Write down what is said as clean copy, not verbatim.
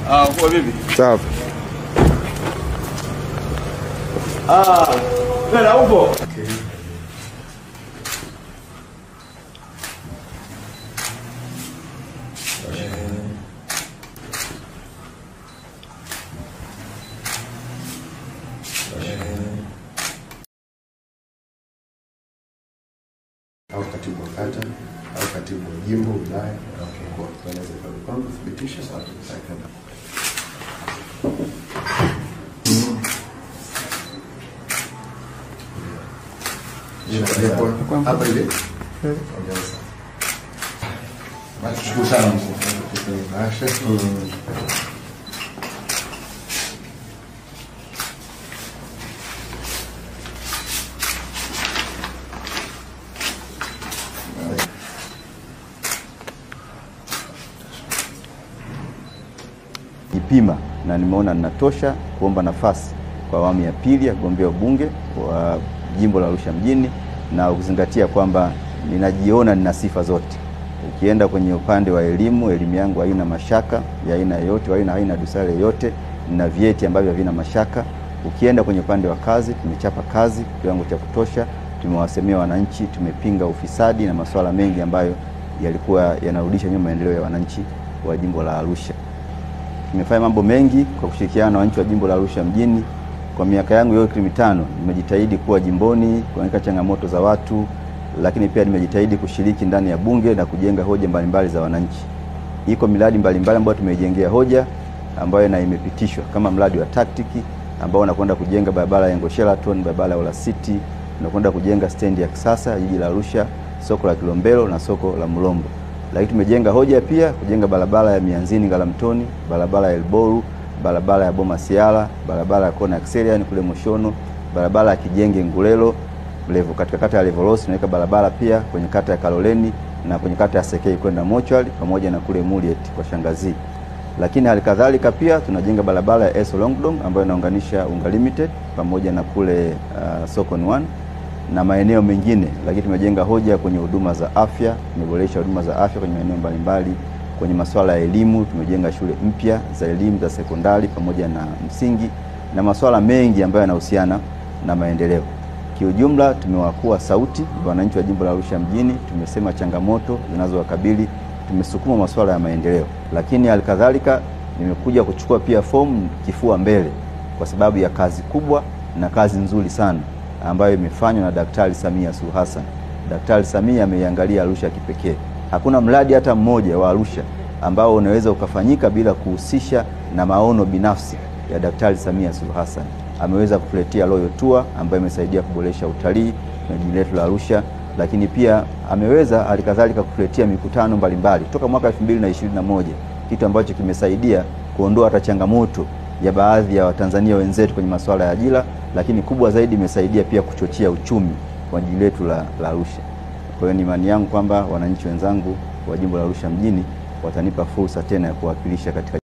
Kwa bibi. Sawa. Nenda upo. Okay. Au katibu wa kata au katibu wa jimbo wilaya. Okay. Kwa tunaweza kwanza kuthibitisha sawa. Hapa ile. Ongeza. Basi sana Jipima na nimeona ninatosha kuomba nafasi kwa awamu ya pili ya kugombea ubunge wa jimbo la Arusha mjini, na kuzingatia kwamba ninajiona nina sifa zote. Ukienda kwenye upande wa elimu yangu haina mashaka ya aina yoyote, haina dosari yoyote, nina vyeti ambavyo havina mashaka. Ukienda kwenye upande wa kazi, tumechapa kazi kiwango cha kutosha, tumewasemea wananchi, tumepinga ufisadi na masuala mengi ambayo yalikuwa yanarudisha nyuma maendeleo ya wananchi wa jimbo la Arusha. Nimefanya mambo mengi kwa kushirikiana na wananchi wa jimbo la Arusha mjini. Kwa miaka yangu yote 5 nimejitahidi kuwa jimboni, kuangalia changamoto za watu, lakini pia nimejitahidi kushiriki ndani ya bunge na kujenga hoja mbalimbali za wananchi. Iko miradi mbalimbali ambayo tumejengea hoja ambayo na imepitishwa, kama mradi wa taktiki ambao unakwenda kujenga barabara ya Ngo-Sheraton, barabara ya Ola City, unakwenda kujenga stendi ya kisasa jiji la Arusha, soko la Kilombero na soko la Mlombo. Lakini tumejenga hoja pia kujenga barabara ya Mianzini Ngaramtoni, barabara ya Elboru, barabara ya Boma Siala, barabara ya Kona Axelian kule Moshono, barabara ya Kijenge Ngulelo, levo katika kata ya Levolos, tunaweka barabara pia kwenye kata ya Kaloleni na kwenye kata ya Sekei kwenda Mochwali pamoja na kule Muliet kwa Shangazi. Lakini halikadhalika pia tunajenga barabara ya Eso Longdong ambayo inaunganisha Unga Limited pamoja na kule Sokon 1 na maeneo mengine. Lakini tumejenga hoja kwenye huduma za afya, tumeboresha huduma za afya kwenye maeneo mbalimbali. Kwenye masuala ya elimu tumejenga shule mpya za elimu za sekondari pamoja na msingi na masuala mengi ambayo yanahusiana na maendeleo. Kiujumla tumewakuwa sauti kwa wananchi wa jimbo la Arusha mjini, tumesema changamoto zinazowakabili, tumesukuma masuala ya maendeleo. Lakini halikadhalika nimekuja kuchukua pia fomu kifua mbele kwa sababu ya kazi kubwa na kazi nzuri sana ambayo imefanywa na Daktari Samia Suluhu Hassan. Daktari Samia ameiangalia Arusha kipekee. Hakuna mradi hata mmoja wa Arusha ambao unaweza ukafanyika bila kuhusisha na maono binafsi ya Daktari Samia Suluhu Hassan. Ameweza kutuletea Royal Tour ambayo imesaidia kuboresha utalii na jiji letu la Arusha, lakini pia ameweza alikadhalika kutuletea mikutano mbalimbali toka mwaka 2021, kitu ambacho kimesaidia kuondoa hata changamoto ya baadhi ya Watanzania wenzetu kwenye masuala ya ajira, lakini kubwa zaidi imesaidia pia kuchochea uchumi wa jiji letu la Arusha. Kwa hiyo ni imani yangu kwamba wananchi wenzangu wa jimbo la Arusha mjini watanipa fursa tena ya kuwakilisha katika